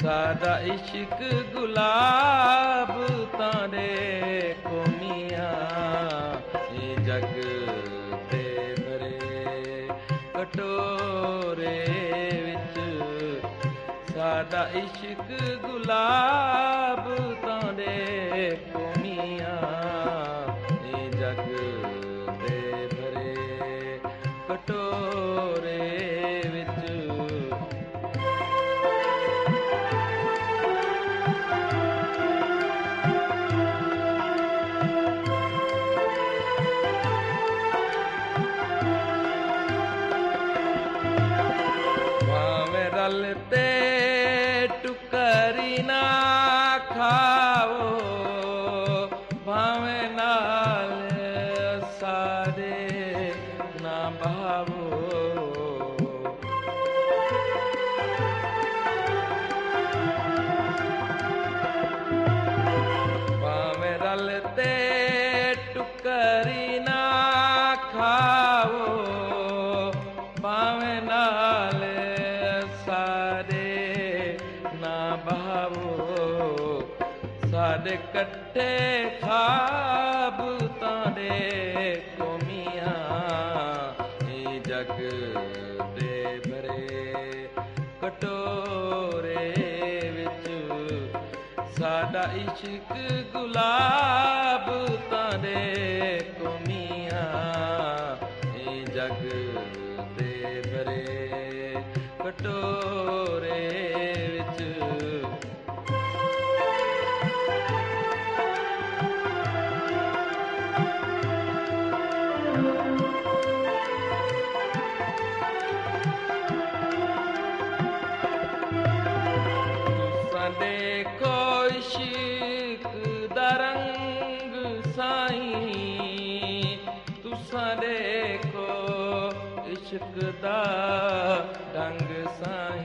ਸਾਡਾ ਇਸ਼ਕ ਗੁਲਾਬ ਤਾਰੇ ਕੋਮੀਆਂ, ਇਹ ਜਗ ਦੇ ਭਰੇ ਕਟੋਰੇ ਵਿੱਚ। ਸਾਡਾ ਇਸ਼ਕ ਗੁਲਾਬ ਤਾਰੇ ਕੋਮੀਆਂ, ਇਹ ਜਗ ਦੇ ਭਰੇ ਕਟੋਰੇ ਵਿੱਚ। ਰਲ ਤੇ ਟੁਕਰੀ ਨਾ ਖਾਓ, ਭਾਵੇਂ ਨਾਲ ਸਾਰੇ ਨਾ ਬਹਾਵੋ। ਭਾਵੇਂ ਰਲ ਤੇ ਟੁਕਰੀ ਨਾ ਖਾਓ, ਭਾਵੇਂ ਨਾਲ ਸਾਰੇ ਨਾ ਬਹਾਵੋ। ਸਾਡੇ ਇਕੱਠੇ ਖਾਬ ਤਾਰੇ ਕੋਮੀਆਂ, ਇਹ ਜਗ ਦੇ ਭਰੇ ਕਟੋਰੇ ਵਿੱਚ। ਸਾਡਾ ਇਸ਼ਕ ਗੁਲਾਬ ਤਾਰੇ ਕੋਮੀਆਂ, ਇਹ ਜਗ ਦੇ ਭਰੇ ਕਟੋਰੇ ਵਿੱਚ। ਤੁਸਾਂ ਦੇਖੋ ਇਸ਼ਕ ਦਾ ਰੰਗ ਸਾਈਂ, ਤੁਸਾਂ ਦੇਖੋ ਇਸ਼ਕ ਦਾ ਢੰਗ ਸਾਈਂ।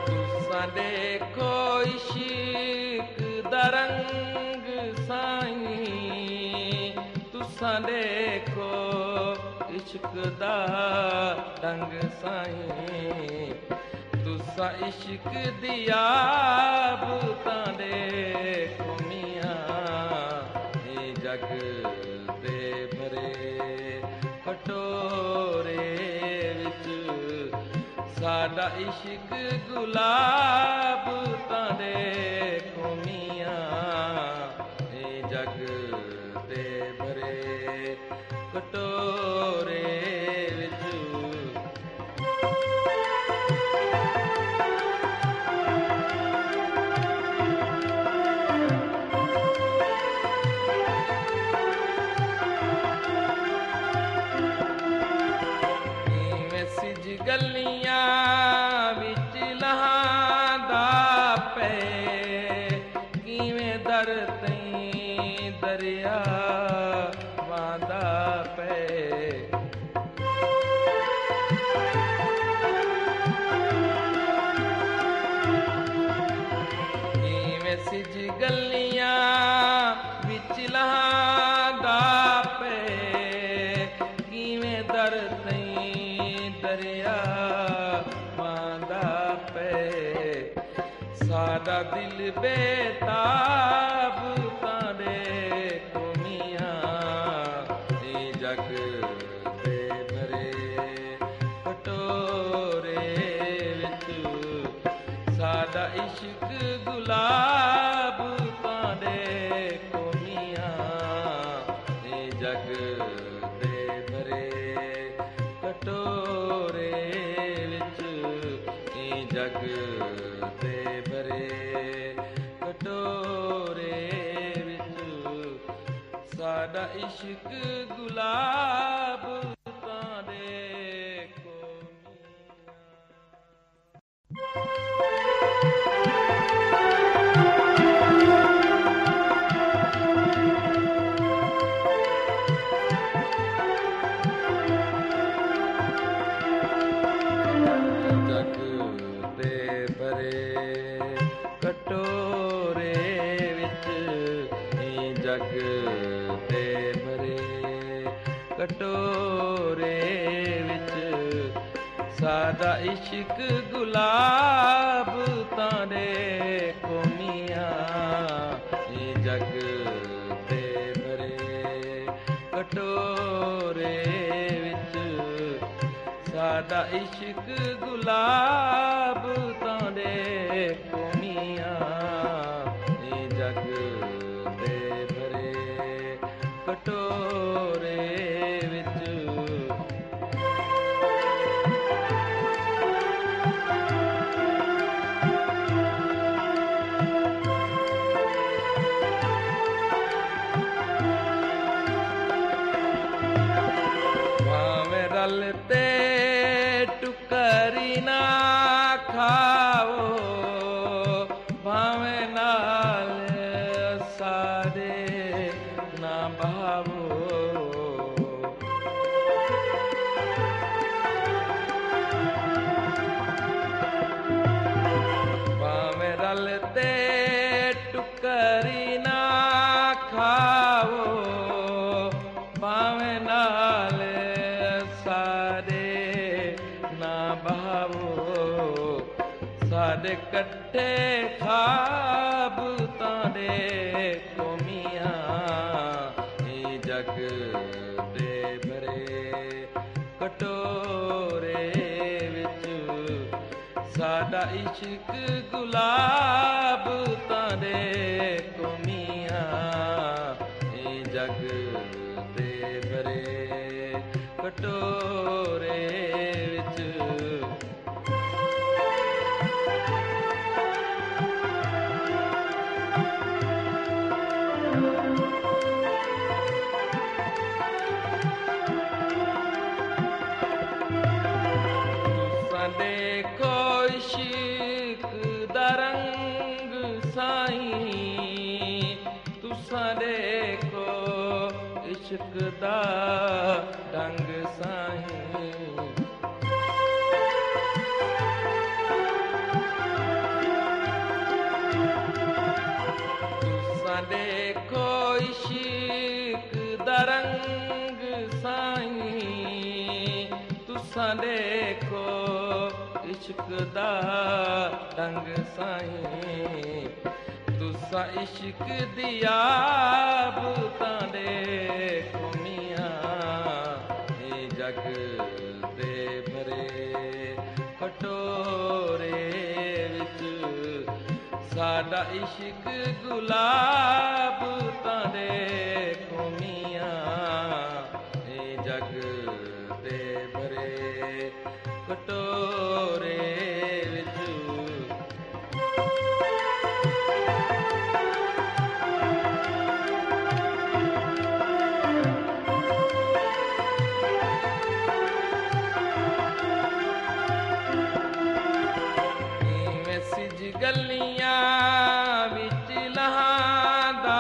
ਤੁਸਾਂ ਦੇਖੋ ਇਸ਼ਕ ਦਾ ਰੰਗ ਸਾਈਂ, ਤੁਸਾਂ ਦੇਖੋ ਇਸ਼ਕ ਦਾ ਢੰਗ ਸਾਈਂ। ਤੁਸਾਂ ਇਸ਼ਕ ਦੀ ਆਬ ਤਾਰੇ ਕੋਮੀਆਂ, ਇਹ ਜਗ ਦੇ ਭਰੇ ਕਟੋਰੇ ਵਿੱਚ। ਸਾਡਾ ਇਸ਼ਕ ਗੁਲਾਬ ਤਾਰੇ ਕੋਮੀਆਂ, ਇਹ ਜਗ ਦੇ ਭਰੇ ਕਟੋਰੇ ਵਿੱਚ। ਗਲੀਆਂ ਵਿੱਚ ਲਹਾਂਦਾ ਪਏ, ਕਿਵੇਂ ਦਰ ਤਈ ਦਰਿਆ ਵਾਂਦਾ ਪਏ। ਕਿਵੇਂ ਸਿਜ ਗਲੀਆਂ ਵਿੱਚ ਲਹਾਂਦਾ ਪਏ, ਕਿਵੇਂ ਦਰ ਤਈ ਦਰਿਆ ਵਾਂਦਾ ਪਏ। ਸਾਡਾ ਦਿਲ ਬੇਤਾਬ ਤਾਰੇ ਕੋਮੀਆਂ, ਇਹ ਜਗ ਦੇ ਭਰੇ ਕਟੋਰੇ ਵਿੱਚ। ਸਾਡਾ ਇਸ਼ਕ ਗੁਲਾਬ ਤਾਰੇ ਕੋਮੀਆਂ, ਇਹ ਜਗ ਦੇ ਭਰੇ ਕਟੋਰੇ ਵਿੱਚ। ਇਹ ਜਗ ਦੇ ਭਰੇ ਕਟੋਰੇ ਵਿੱਚ। ਸਾਡਾ ਇਸ਼ਕ ਗੁਲਾਬ ਤਾਰੇ ਕੋਮੀਆਂ। ਕਟੋਰੇ ਵਿੱਚ, ਇਹ ਜਗ ਦੇ ਭਰੇ ਕਟੋਰੇ ਵਿੱਚ ਸਾਡਾ ਇਸ਼ਕ ਗੁਲਾਬ ਤਾਰੇ ਕੋਮੀਆਂ ਇਹ ਜਗ ਤੇ ਭਰੇ ਕਟੋਰੇ ਵਿੱਚ ਸਾਡਾ ਇਸ਼ਕ ਗੁਲਾਬ ਤਾਰੇ ਕੋਮੀਆਂ ਇਹ ਜਗ ਤੇ ਭਰੇ ਕਟੋਰੇ ਵਿੱਚ ਭਾਵੇਂ ਰਲ ਤੇ ਟੁਕਰੀ ਨਾ ਖਾਓ ਭਾਵੇਂ ਨਾਲ ਸਾਰੇ ਨਾ ਬਹਾਵੋ ਭਾਵੇਂ ਰਲ ਤੇ ਟੁਕਰੀ ਨਾ ਖਾਓ ਭਾਵੇਂ ਨਾਲ ਸਾਰੇ ਨਾ ਬਹਾਵੋ ਸਾਡੇ ਇਕੱਠੇ ਖਾਬ ਤਾਰੇ ਕੋਮੀਆਂ ਇਹ ਜਗ ਦੇ ਭਰੇ ਕਟੋਰੇ ਵਿੱਚ ਸਾਡਾ ਇਸ਼ਕ ਗੁਲਾਬ ਤਾਰੇ ਕੋਮੀਆਂ ਇਹ ਜਗ ਦੇ ਭਰੇ ਕਟੋਰੇ ਵਿੱਚ ਤੁਸਾਂ ਦੇਖੋ ਇਸ਼ਕ ਦਾ ਰੰਗ ਸਾਈਂ ਤੁਸਾਂ ਦੇਖੋ ਇਸ਼ਕ ਦਾ ਢੰਗ ਸਾਈਂ ਤੁਸਾਂ ਦੇਖੋ ਇਸ਼ਕ ਦਾ ਰੰਗ ਸਾਈਂ ਤੁਸਾਂ ਦੇਖੋ ਇਸ਼ਕ ਦਾ ਢੰਗ ਸਾਈਂ ਤੁਸਾਂ ਇਸ਼ਕ ਦੀ ਆਬ ਤਾਰੇ ਕੋਮੀਆਂ ਇਹ ਜਗ ਦੇ ਭਰੇ ਕਟੋਰੇ ਵਿੱਚ ਸਾਡਾ ਇਸ਼ਕ ਗੁਲਾਬ ਤਾਰੇ ਕੋਮੀਆਂ ਇਹ ਜਗ ਦੇ ਭਰੇ ਕਟੋਰੇ ਵਿੱਚ ਗਲੀਆਂ ਵਿੱਚ ਲਹਾਂਦਾ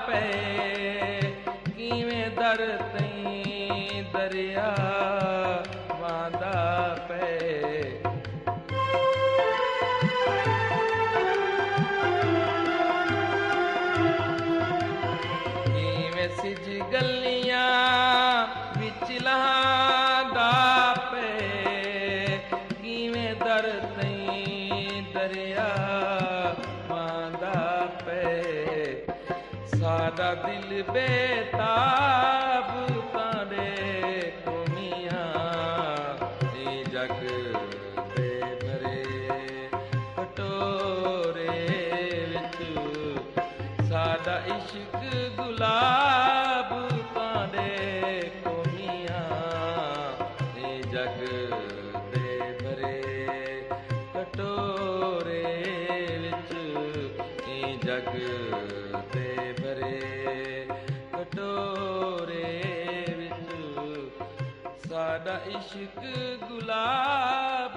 ਪਏ ਕਿਵੇਂ ਦਰ ਤਈ ਦਰਿਆ ਵਾਂਦਾ ਪਏ ਕਿਵੇਂ ਸਿਜ ਗਲੀਆਂ ਵਿੱਚ ਲਹਾਂਦਾ ਪਏ ਕਿਵੇਂ ਦਰ ਤਈ ਦਰਿਆ ਵਾਂਦਾ ਪਏ ਸਾਡਾ ਦਿਲ ਬੇਤਾਬ ਤਾਰੇ ਕੋਮੀਆਂ ਇਹ ਜਗ ਦੇ ਭਰੇ ਕਟੋਰੇ ਵਿੱਚ ਸਾਡਾ ਇਸ਼ਕ ਗੁਲਾਬ ਤਾਰੇ ਕੋਮੀਆਂ ਇਹ ਜਗ ਦੇ ਭਰੇ ਕਟੋਰੇ ਵਿੱਚ ਇਹ ਜਗ ਦੇ ਭਰੇ ਕਟੋਰੇ ਵਿੱਚ ਸਾਡਾ ਇਸ਼ਕ ਗੁਲਾਬ